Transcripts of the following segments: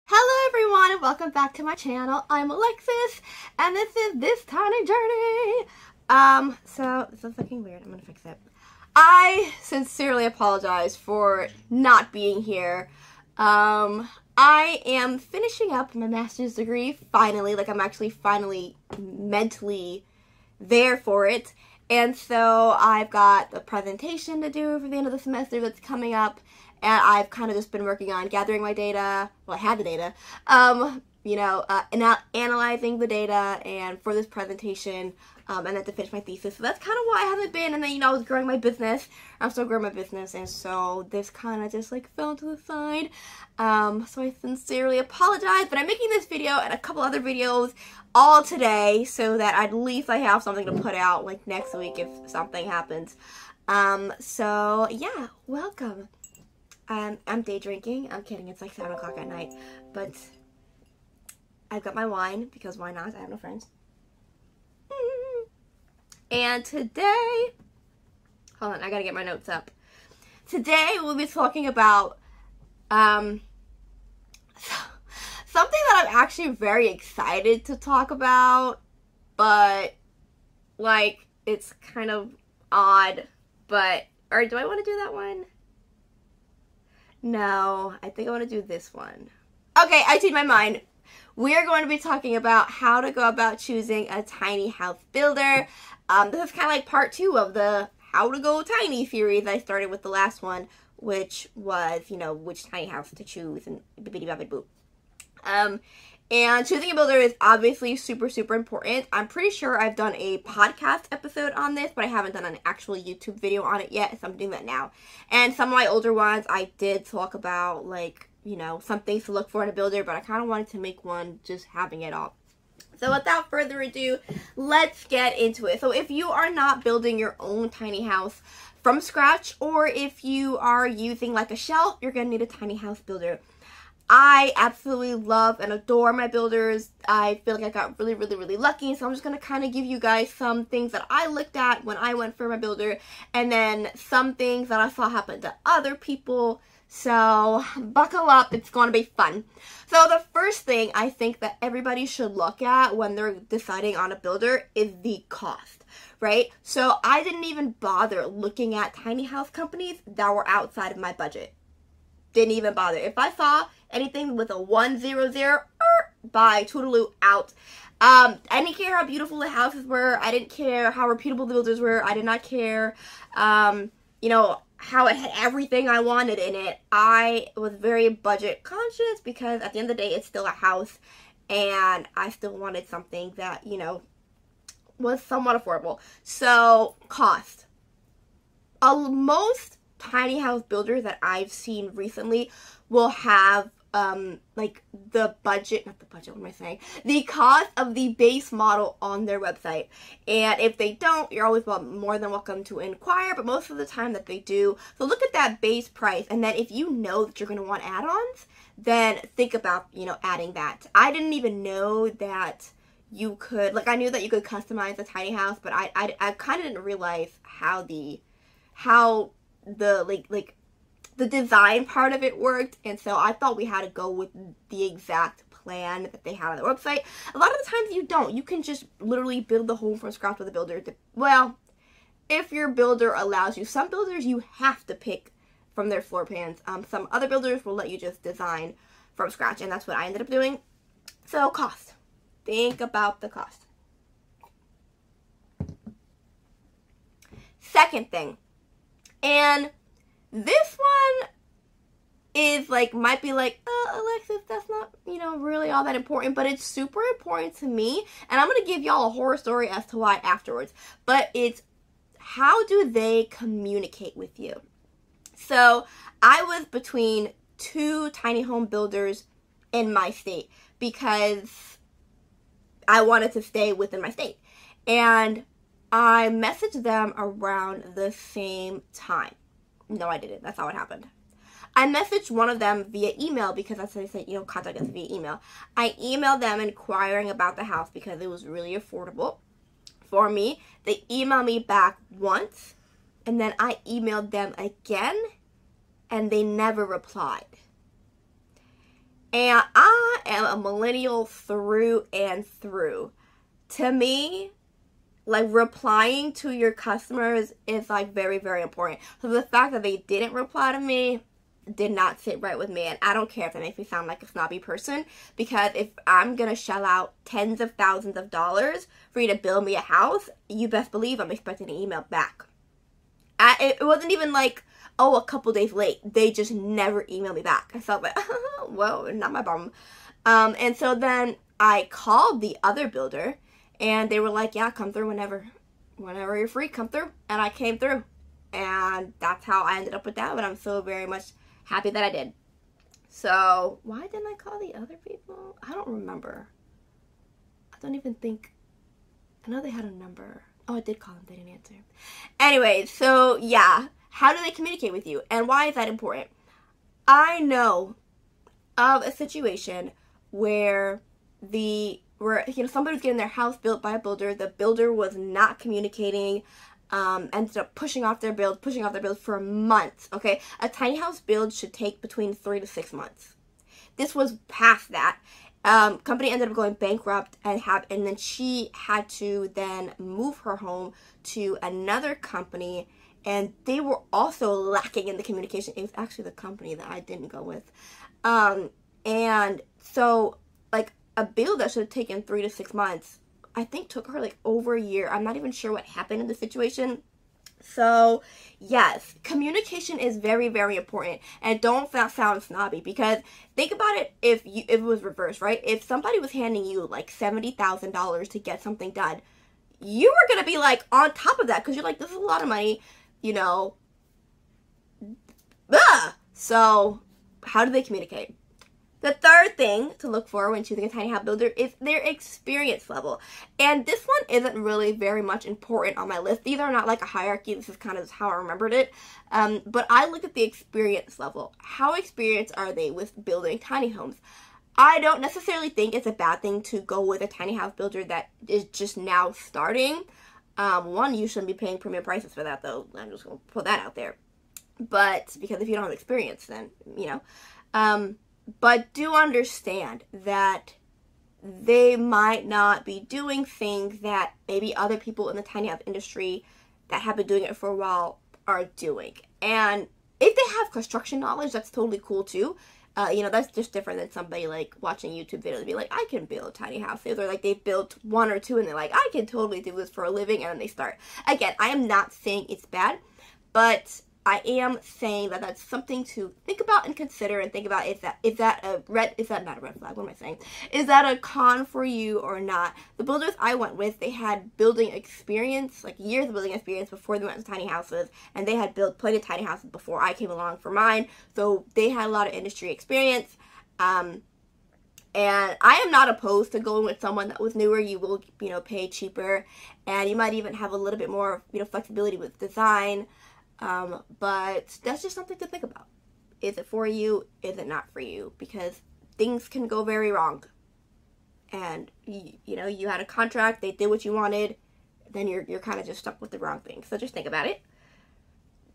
Hello everyone and welcome back to my channel. I'm Alexis and this is This Tiny Journey. So this is looking weird. I'm gonna fix it. I sincerely apologize for not being here. I am finishing up my master's degree finally. Like I'm actually finally mentally there for it. And so I've got a presentation to do for the end of the semester that's coming up. And I've kind of just been working on gathering my data. Well, I had the data. Analyzing the data and for this presentation, and then to finish my thesis. So that's kind of why I haven't been. And then, I was growing my business. I'm still growing my business. And so this kind of just fell to the side. So I sincerely apologize. But I'm making this video and a couple other videos all today so that at least I have something to put out next week if something happens. So yeah, welcome. I'm day drinking. I'm kidding. It's 7 o'clock at night. But I've got my wine because why not? I have no friends. And today, hold on, I gotta get my notes up. Today we'll be talking about something that I'm actually very excited to talk about, but it's kind of odd. Or do I want to do that one? No, I think I want to do this one. Okay, I changed my mind. We are going to be talking about how to go about choosing a tiny house builder. This is kind of like part 2 of the How to Go Tiny series I started with the last one, which was, which tiny house to choose and bibbidi-bobbidi-boo. And choosing a builder is obviously super, super important. I'm pretty sure I've done a podcast episode on this, but I haven't done an actual YouTube video on it yet, so I'm doing that now. And some of my older ones, I did talk about, some things to look for in a builder, but I kind of wanted to make one just having it all. So without further ado, let's get into it. So if you are not building your own tiny house from scratch, or if you are using a shelf, you're going to need a tiny house builder. I absolutely love and adore my builders. I feel like I got really, really, really lucky. So I'm just going to kind of give you guys some things that I looked at when I went for my builder. And then some things that I saw happen to other people. So buckle up. It's going to be fun. So the first thing I think that everybody should look at when they're deciding on a builder is the cost, right? So I didn't even bother looking at tiny house companies that were outside of my budget. Didn't even bother. If I saw anything with a 100, bye, toodaloo, out. I didn't care how beautiful the houses were. I didn't care how reputable the builders were. I did not care, how it had everything I wanted in it. I was very budget conscious because at the end of the day, it's still a house, and I still wanted something that, was somewhat affordable. So, cost. Most tiny house builders that I've seen recently will have the cost of the base model on their website. And if they don't, you're always more than welcome to inquire, but most of the time that they do. So look at that base price, and then if you know that you're going to want add-ons, then think about, adding that. I didn't even know that you could, I knew that you could customize a tiny house, but I kind of didn't realize how the design part of it worked, and so I thought we had to go with the exact plan that they had on their website. A lot of the times you don't. You can just literally build the home from scratch with a builder. Well, if your builder allows you. Some builders you have to pick from their floor plans. Some other builders will let you just design from scratch, and that's what I ended up doing. So cost. Think about the cost. Second thing, and this one is might be Alexis, that's not, really all that important, but it's super important to me, and I'm going to give y'all a horror story as to why afterwards, but it's how do they communicate with you? So I was between 2 tiny home builders in my state because I wanted to stay within my state, and I messaged them around the same time. No, I didn't. That's not what happened. I messaged one of them via email because that's what they said, contact us via email. I emailed them inquiring about the house because it was really affordable for me. They emailed me back once, and then I emailed them again, and they never replied. And I am a millennial through and through. To me, like, replying to your customers is, like, very, very important. So the fact that they didn't reply to me did not sit right with me. And I don't care if that makes me sound like a snobby person, because if I'm going to shell out tens of thousands of dollars for you to build me a house, you best believe I'm expecting an email back. It wasn't even like, oh, a couple days late. They just never emailed me back. I felt like, well, not my problem. And so then I called the other builder, and they were like, yeah, come through whenever you're free, come through. And I came through. And that's how I ended up with that. But I'm so very much happy that I did. So why didn't I call the other people? I don't remember. I don't even think. I know they had a number. Oh, I did call them. They didn't answer. Anyway, so yeah. How do they communicate with you? And why is that important? I know of a situation where somebody was getting their house built by a builder. The builder was not communicating, ended up pushing off their build for months. Okay, a tiny house build should take between 3 to 6 months. This was past that. Company ended up going bankrupt, and then she had to then move her home to another company, and they were also lacking in the communication. It was actually the company that I didn't go with, and so, like, a build that should have taken 3 to 6 months, I think took her like over a year. I'm not even sure what happened in the situation. So yes, communication is very, very important. And don't sound snobby, because think about it if it was reversed, right? If somebody was handing you like $70,000 to get something done, you were going to be like on top of that, because you're like, this is a lot of money, you know. Ugh. So how do they communicate? The third thing to look for when choosing a tiny house builder is their experience level. And this one isn't really very much important on my list. These are not like a hierarchy. This is kind of how I remembered it. But I look at the experience level. How experienced are they with building tiny homes? I don't necessarily think it's a bad thing to go with a tiny house builder that is just now starting. One, you shouldn't be paying premium prices for that, though. I'm just going to put that out there. But because if you don't have experience, then, you know. But do understand that they might not be doing things that maybe other people in the tiny house industry that have been doing it for a while are doing. And if they have construction knowledge, that's totally cool too. You know, that's just different than somebody like watching YouTube videos and be like, I can build tiny houses, or like they built 1 or 2 and they're like, I can totally do this for a living, and then they start. Again, I am not saying it's bad, but I am saying that that's something to think about and consider, and think about is that not a red flag? What am I saying? Is that a con for you or not? The builders I went with, they had building experience, like years of building experience before they went to tiny houses, and they had built plenty of tiny houses before I came along for mine, so they had a lot of industry experience. And I am not opposed to going with someone that was newer. You will, you know, pay cheaper, and you might even have a little bit more, you know, flexibility with design. But that's just something to think about. Is it for you? Is it not for you? Because things can go very wrong. And, you know, you had a contract, they did what you wanted, then you're kind of just stuck with the wrong thing. So just think about it.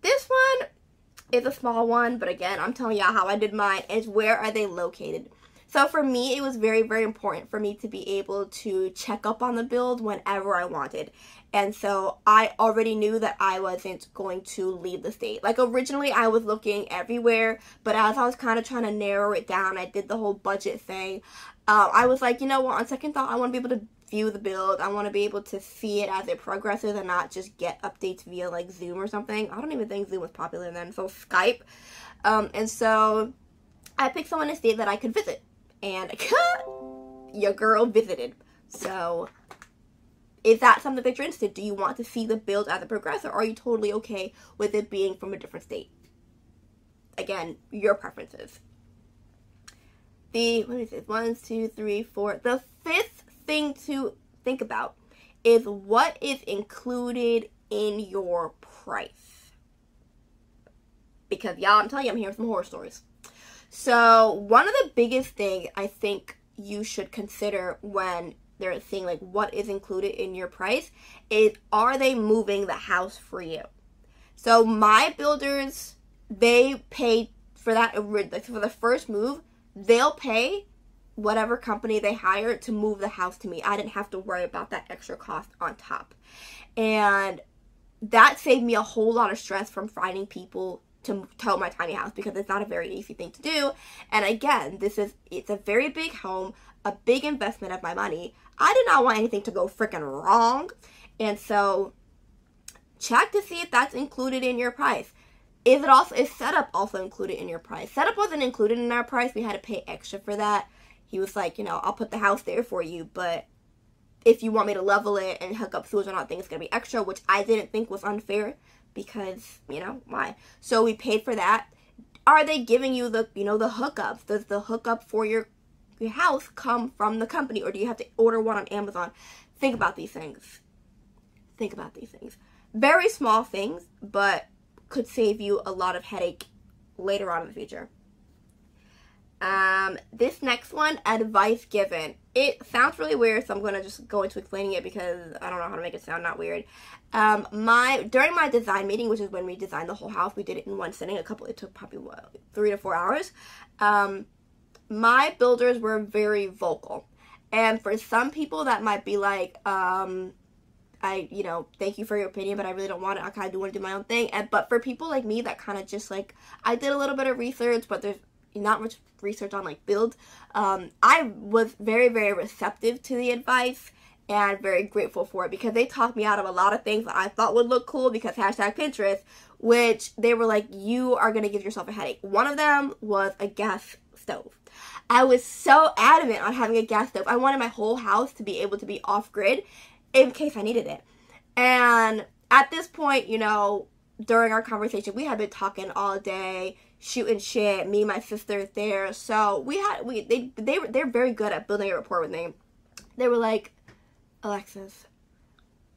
This one is a small one, but again, I'm telling y'all how I did mine. Is where are they located? So for me, it was very, very important for me to be able to check up on the build whenever I wanted. And so I already knew that I wasn't going to leave the state. Like originally I was looking everywhere, but as I was kind of trying to narrow it down, I did the whole budget thing. I was like, you know what, on second thought, I want to be able to view the build. I want to be able to see it as it progresses and not just get updates via like Zoom or something. I don't even think Zoom was popular then, so Skype. And so I picked someone in a state that I could visit. And your girl visited. So is that something that you're interested in? Do you want to see the build as it progresses, or are you totally okay with it being from a different state? Again, your preferences. What is it? 1, 2, 3, 4. The fifth thing to think about is what is included in your price. Because y'all, I'm telling you, I'm hearing some horror stories. So one of the biggest things I think you should consider when they're saying like what is included in your price is, are they moving the house for you? So my builders, they paid for that, for the first move, they'll pay whatever company they hire to move the house to me. I didn't have to worry about that extra cost on top. And that saved me a whole lot of stress from finding people to tow my tiny house, because it's not a very easy thing to do. And again, it's a very big home, a big investment of my money. I did not want anything to go freaking wrong. And so check to see if that's included in your price. Is setup also included in your price? Setup wasn't included in our price. We had to pay extra for that. He was like, I'll put the house there for you, but if you want me to level it and hook up sewage and all, I think it's going to be extra, which I didn't think was unfair, because, why? So we paid for that. Are they giving you the hookups? Does the hookup for your house come from the company, or do you have to order one on Amazon? Think about these things. Very small things, but could save you a lot of headache later on in the future. This next one, advice given. It sounds really weird, so I'm going to just go into explaining it because I don't know how to make it sound not weird. During my design meeting, which is when we designed the whole house, we did it in one sitting. It took probably 3 to 4 hours. My builders were very vocal. And for some people that might be like, thank you for your opinion, but I really don't want it. I kind of do want to do my own thing. But for people like me that kind of just like, I did a little bit of research, but there's not much research on like build. I was very, very receptive to the advice and very grateful for it, because they talked me out of a lot of things that I thought would look cool because #Pinterest, which they were like, you are going to give yourself a headache. One of them was a gas stove. I was so adamant on having a gas stove. I wanted my whole house to be able to be off grid in case I needed it. And at this point, during our conversation, we had been talking all day, shooting shit, me and my sister there. So they're very good at building a rapport with me. They were like, Alexis,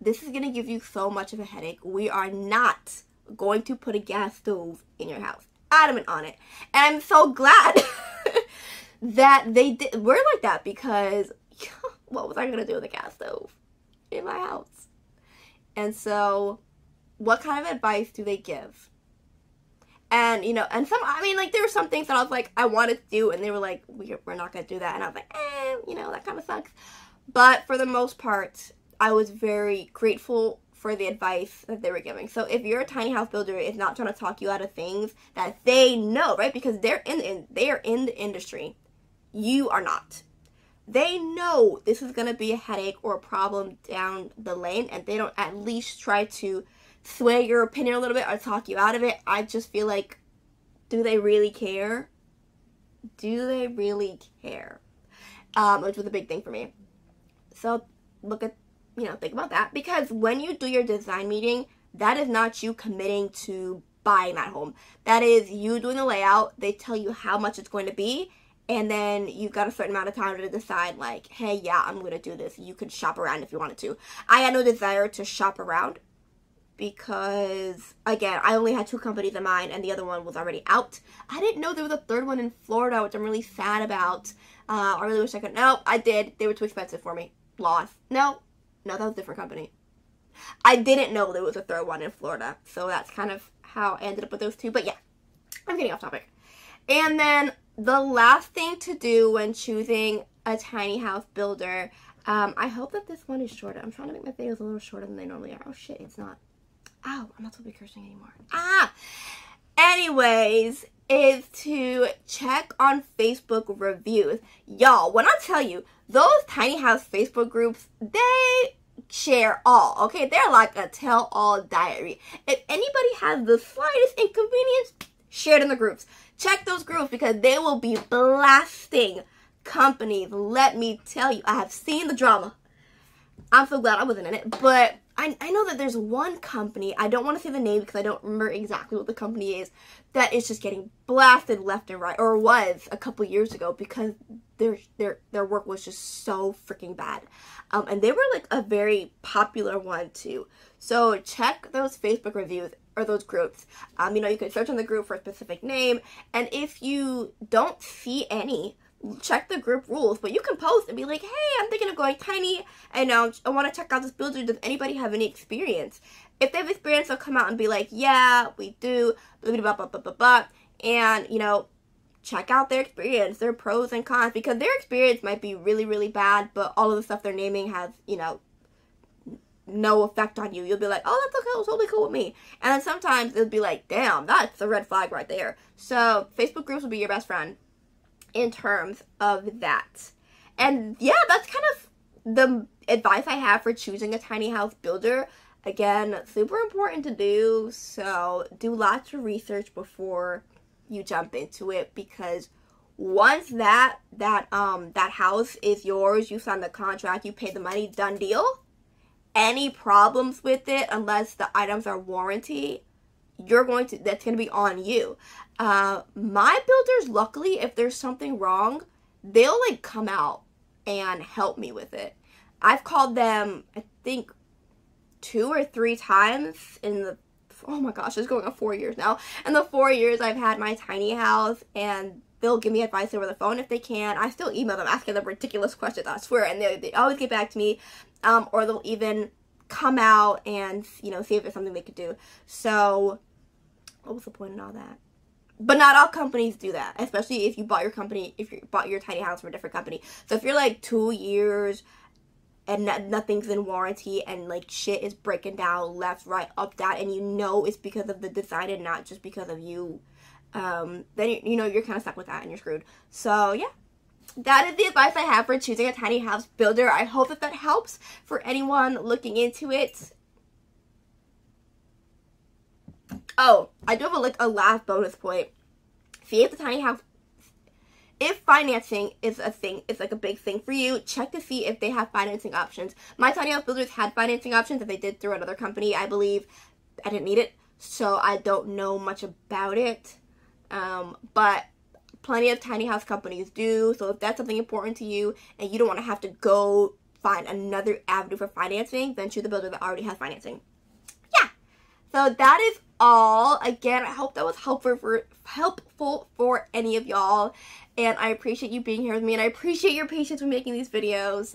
this is going to give you so much of a headache. We are not going to put a gas stove in your house. Adamant on it. And I'm so glad that they were like that, because what was I going to do with a gas stove in my house? And so what kind of advice do they give? And, and there were some things that I was like, I wanted to do, and they were like, we're not going to do that. And I was like, that kind of sucks. But for the most part, I was very grateful for the advice that they were giving. So if you're a tiny house builder, it's not trying to talk you out of things that they know, right? Because they are in the industry. You are not. They know this is going to be a headache or a problem down the lane, and they don't at least try to sway your opinion a little bit or talk you out of it. I just feel like, do they really care? Do they really care? Which was a big thing for me. So think about that, because when you do your design meeting, that is not you committing to buying that home. That is you doing the layout. They tell you how much it's going to be, and then you've got a certain amount of time to decide, like, hey, yeah, I'm going to do this. You could shop around if you wanted to. I had no desire to shop around because, again, I only had 2 companies in mind, and the other one was already out. I didn't know there was a third one in Florida, which I'm really sad about. I really wish I could. No, I did. They were too expensive for me. Lost. No, that was a different company. I didn't know there was a third one in Florida, so that's kind of how I ended up with those 2. But yeah, I'm getting off topic. And then the last thing to do when choosing a tiny house builder, I hope that this one is shorter. I'm trying to make my videos a little shorter than they normally are. Oh shit, it's not. Ow, I'm not supposed to be cursing anymore. Anyways, is to check on Facebook reviews. Y'all, when I tell you, those tiny house Facebook groups, they share all, okay? They're like a tell-all diary. If anybody has the slightest inconvenience, share it in the groups. Check those groups, because they will be blasting companies. Let me tell you, I have seen the drama. I'm so glad I wasn't in it, but I know that there's one company, I don't want to say the name because I don't remember exactly what the company is, that is just getting blasted left and right, or was a couple years ago, because their work was just so freaking bad. And they were like a very popular one too. So check those Facebook reviews or those groups. You can search on the group for a specific name, and if you don't see any, check the group rules, but you can post and be like, hey, I'm thinking of going tiny, and I want to check out this builder. Does anybody have any experience? If they have experience, they'll come out and be like, yeah, we do, blah, blah, blah, blah, blah, blah, and, check out their experience, their pros and cons, because their experience might be really, really bad, but all of the stuff they're naming has, you know, no effect on you. You'll be like, oh, that's okay, it's totally cool with me. And then sometimes it'll be like, damn, that's a red flag right there. So Facebook groups will be your best friend in terms of that. And yeah, that's kind of the advice I have for choosing a tiny house builder. Again, super important to do, so do lots of research before you jump into it, because once that house is yours, you sign the contract, you pay the money, done deal. Any problems with it, unless the items are warranty, that's going to be on you. My builders, luckily, if there's something wrong, they'll like come out and help me with it. I've called them, I think, 2 or 3 times in the, oh my gosh, it's going on 4 years now. In the 4 years I've had my tiny house, and they'll give me advice over the phone if they can. I still email them asking them ridiculous questions, I swear, and they always get back to me. Or they'll even come out and, you know, see if there's something they could do. So, what was the point in all that? But not all companies do that, especially if you bought your tiny house from a different company. So if you're like 2 years and nothing's in warranty, and like shit is breaking down left, right, up, down, and you know it's because of the design and not just because of you, then you know you're kind of stuck with that and you're screwed. So yeah, that is the advice I have for choosing a tiny house builder. I hope that helps for anyone looking into it. Oh, I do have a last bonus point. See if the tiny house, if financing is a thing, it's like a big thing for you, check to see if they have financing options. My tiny house builders had financing options that they did through another company, I believe. I didn't need it, so I don't know much about it. But plenty of tiny house companies do, so if that's something important to you and you don't want to have to go find another avenue for financing, then choose the builder that already has financing. Yeah, so that is all. Again, I hope that was helpful for any of y'all, and I appreciate you being here with me, and I appreciate your patience with making these videos.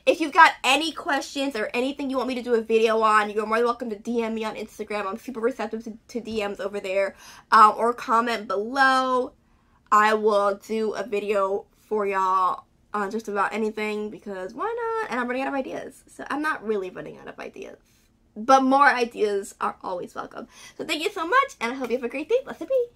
If you've got any questions or anything you want me to do a video on, you're more than welcome to DM me on Instagram. I'm super receptive to DMs over there, or comment below. I will do a video for y'all on just about anything, because why not? And I'm running out of ideas, so I'm not really running out of ideas, but more ideas are always welcome. So thank you so much, and I hope you have a great day. Blessed be.